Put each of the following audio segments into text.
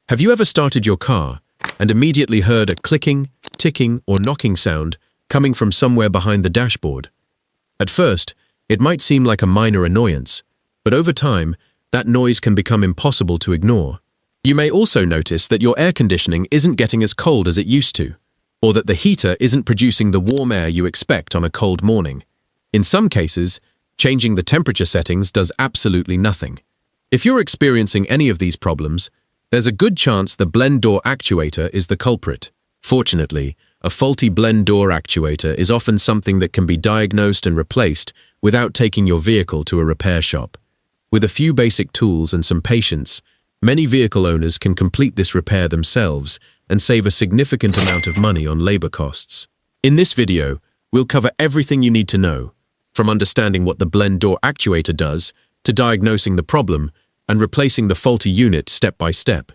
Have you ever started your car and immediately heard a clicking, ticking, or knocking sound coming from somewhere behind the dashboard? At first, it might seem like a minor annoyance, but over time, that noise can become impossible to ignore. You may also notice that your air conditioning isn't getting as cold as it used to, or that the heater isn't producing the warm air you expect on a cold morning. In some cases, changing the temperature settings does absolutely nothing. If you're experiencing any of these problems, there's a good chance the blend door actuator is the culprit. Fortunately, a faulty blend door actuator is often something that can be diagnosed and replaced without taking your vehicle to a repair shop. With a few basic tools and some patience, many vehicle owners can complete this repair themselves and save a significant amount of money on labor costs. In this video, we'll cover everything you need to know, from understanding what the blend door actuator does to diagnosing the problem and replacing the faulty unit step by step.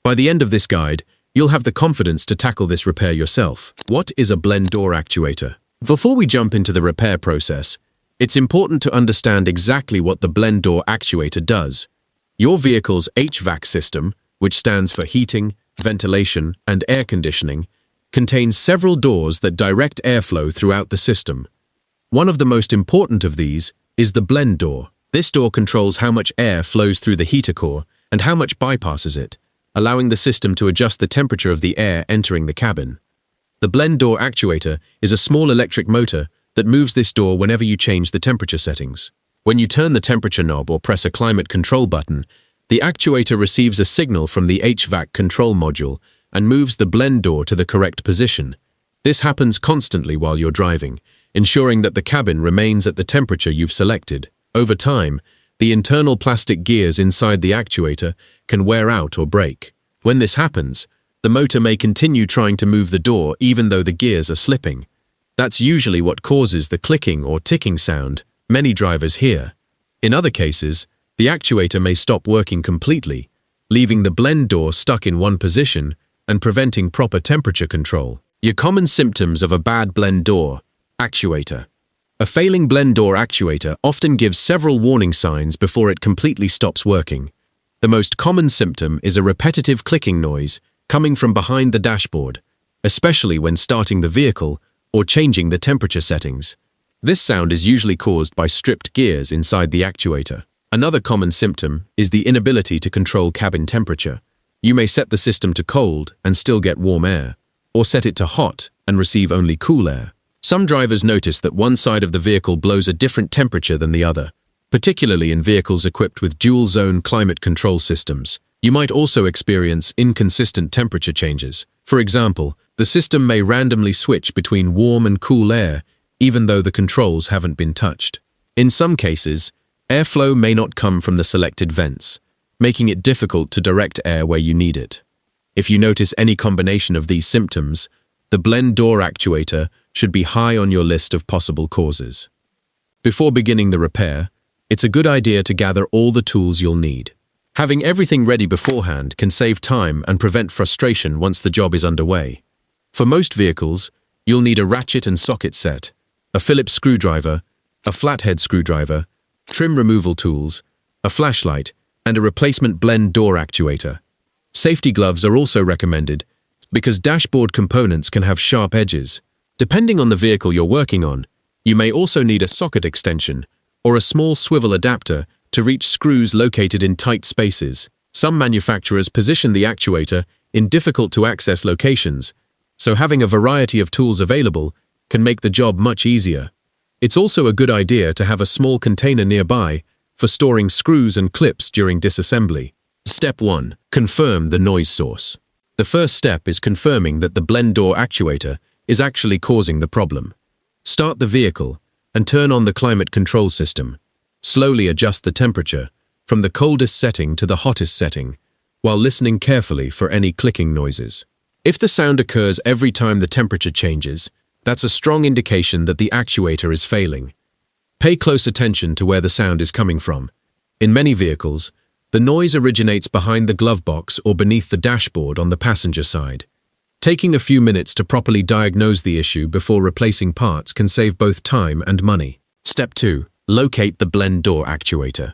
By the end of this guide, you'll have the confidence to tackle this repair yourself. What is a blend door actuator? Before we jump into the repair process, it's important to understand exactly what the blend door actuator does. Your vehicle's HVAC system, which stands for heating, ventilation, and air conditioning, contains several doors that direct airflow throughout the system. One of the most important of these is the blend door. This door controls how much air flows through the heater core and how much bypasses it, allowing the system to adjust the temperature of the air entering the cabin. The blend door actuator is a small electric motor that moves this door whenever you change the temperature settings. When you turn the temperature knob or press a climate control button, the actuator receives a signal from the HVAC control module and moves the blend door to the correct position. This happens constantly while you're driving, ensuring that the cabin remains at the temperature you've selected. Over time, the internal plastic gears inside the actuator can wear out or break. When this happens, the motor may continue trying to move the door even though the gears are slipping. That's usually what causes the clicking or ticking sound many drivers hear. In other cases, the actuator may stop working completely, leaving the blend door stuck in one position and preventing proper temperature control. Your common symptoms of a bad blend door actuator. A failing blend door actuator often gives several warning signs before it completely stops working. The most common symptom is a repetitive clicking noise coming from behind the dashboard, especially when starting the vehicle or changing the temperature settings. This sound is usually caused by stripped gears inside the actuator. Another common symptom is the inability to control cabin temperature. You may set the system to cold and still get warm air, or set it to hot and receive only cool air. Some drivers notice that one side of the vehicle blows a different temperature than the other, particularly in vehicles equipped with dual-zone climate control systems. You might also experience inconsistent temperature changes. For example, the system may randomly switch between warm and cool air, even though the controls haven't been touched. In some cases, airflow may not come from the selected vents, making it difficult to direct air where you need it. If you notice any combination of these symptoms, the blend door actuator should be high on your list of possible causes. Before beginning the repair, it's a good idea to gather all the tools you'll need. Having everything ready beforehand can save time and prevent frustration once the job is underway. For most vehicles, you'll need a ratchet and socket set, a Phillips screwdriver, a flathead screwdriver, trim removal tools, a flashlight, and a replacement blend door actuator. Safety gloves are also recommended because dashboard components can have sharp edges. Depending on the vehicle you're working on, you may also need a socket extension or a small swivel adapter to reach screws located in tight spaces. Some manufacturers position the actuator in difficult-to-access locations, so having a variety of tools available can make the job much easier. It's also a good idea to have a small container nearby for storing screws and clips during disassembly. Step 1. Confirm the noise source. The first step is confirming that the blend door actuator is actually causing the problem. Start the vehicle and turn on the climate control system. Slowly adjust the temperature from the coldest setting to the hottest setting, while listening carefully for any clicking noises. If the sound occurs every time the temperature changes, that's a strong indication that the actuator is failing. Pay close attention to where the sound is coming from. In many vehicles, the noise originates behind the glove box or beneath the dashboard on the passenger side. Taking a few minutes to properly diagnose the issue before replacing parts can save both time and money. Step 2. Locate the blend door actuator.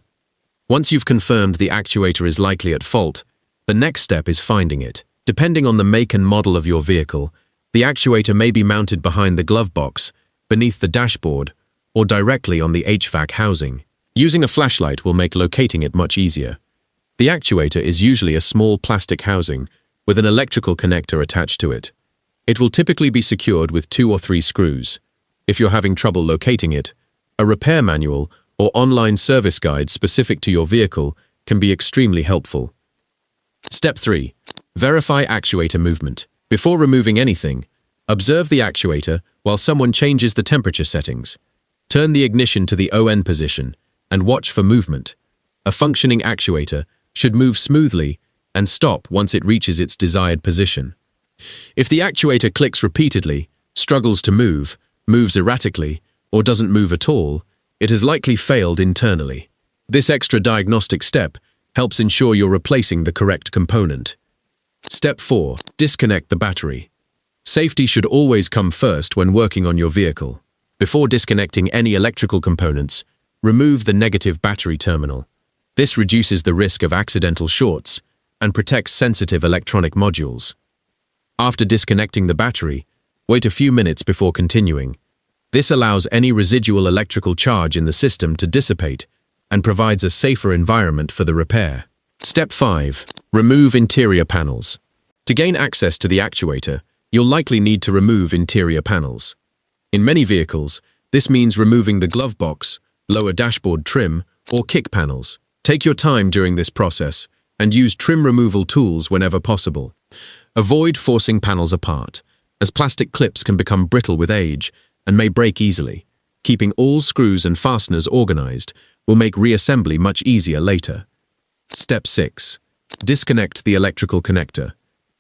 Once you've confirmed the actuator is likely at fault, The next step is finding it. Depending on the make and model of your vehicle, the actuator may be mounted behind the glove box, beneath the dashboard, or directly on the HVAC housing. Using a flashlight will make locating it much easier. The actuator is usually a small plastic housing with an electrical connector attached to it. It will typically be secured with 2 or 3 screws. If you're having trouble locating it, a repair manual or online service guide specific to your vehicle can be extremely helpful. Step 3. Verify actuator movement. Before removing anything, observe the actuator while someone changes the temperature settings. Turn the ignition to the ON position and watch for movement. A functioning actuator should move smoothly and stop once it reaches its desired position. If the actuator clicks repeatedly, struggles to move, moves erratically, or doesn't move at all, it has likely failed internally. This extra diagnostic step helps ensure you're replacing the correct component. Step 4. Disconnect the battery. Safety should always come first when working on your vehicle. Before disconnecting any electrical components, remove the negative battery terminal. This reduces the risk of accidental shorts and protects sensitive electronic modules. After disconnecting the battery, wait a few minutes before continuing. This allows any residual electrical charge in the system to dissipate and provides a safer environment for the repair. Step 5. Remove interior panels. To gain access to the actuator, you'll likely need to remove interior panels. In many vehicles, this means removing the glove box, lower dashboard trim, or kick panels. Take your time during this process and use trim removal tools whenever possible. Avoid forcing panels apart, as plastic clips can become brittle with age and may break easily. Keeping all screws and fasteners organized will make reassembly much easier later. Step 6. Disconnect the electrical connector.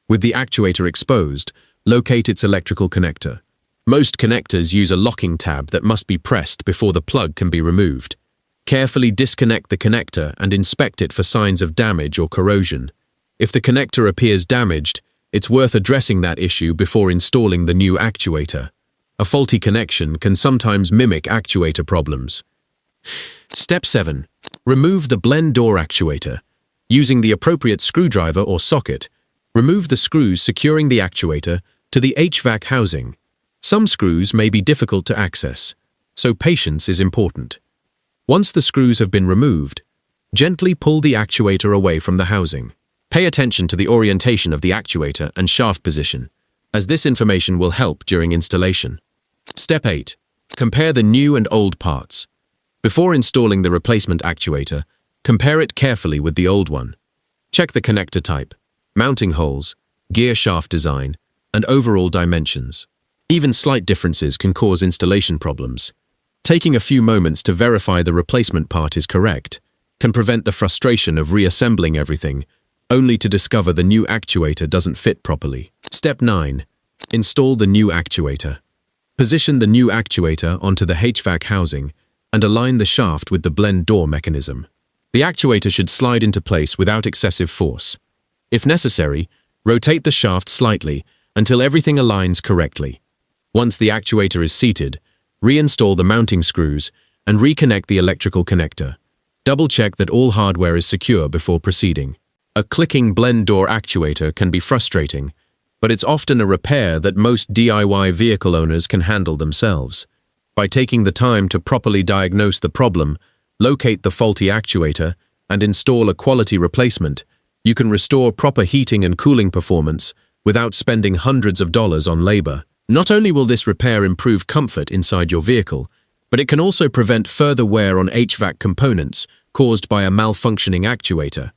With the actuator exposed, locate its electrical connector. Most connectors use a locking tab that must be pressed before the plug can be removed. Carefully disconnect the connector and inspect it for signs of damage or corrosion. If the connector appears damaged, it's worth addressing that issue before installing the new actuator. A faulty connection can sometimes mimic actuator problems. Step 7. Remove the blend door actuator. Using the appropriate screwdriver or socket, remove the screws securing the actuator to the HVAC housing. Some screws may be difficult to access, so patience is important. Once the screws have been removed, gently pull the actuator away from the housing. Pay attention to the orientation of the actuator and shaft position, as this information will help during installation. Step 8. Compare the new and old parts. Before installing the replacement actuator, compare it carefully with the old one. Check the connector type, mounting holes, gear shaft design, and overall dimensions. Even slight differences can cause installation problems. Taking a few moments to verify the replacement part is correct can prevent the frustration of reassembling everything, only to discover the new actuator doesn't fit properly. Step 9. Install the new actuator. Position the new actuator onto the HVAC housing and align the shaft with the blend door mechanism. The actuator should slide into place without excessive force. If necessary, rotate the shaft slightly until everything aligns correctly. Once the actuator is seated, reinstall the mounting screws and reconnect the electrical connector. Double-check that all hardware is secure before proceeding. A clicking blend door actuator can be frustrating, but it's often a repair that most DIY vehicle owners can handle themselves. By taking the time to properly diagnose the problem, locate the faulty actuator, and install a quality replacement, you can restore proper heating and cooling performance without spending hundreds of dollars on labor. Not only will this repair improve comfort inside your vehicle, but it can also prevent further wear on HVAC components caused by a malfunctioning actuator.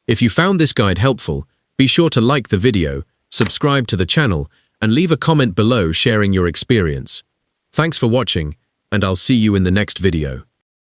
If you found this guide helpful, be sure to like the video, subscribe to the channel, and leave a comment below sharing your experience. Thanks for watching, and I'll see you in the next video.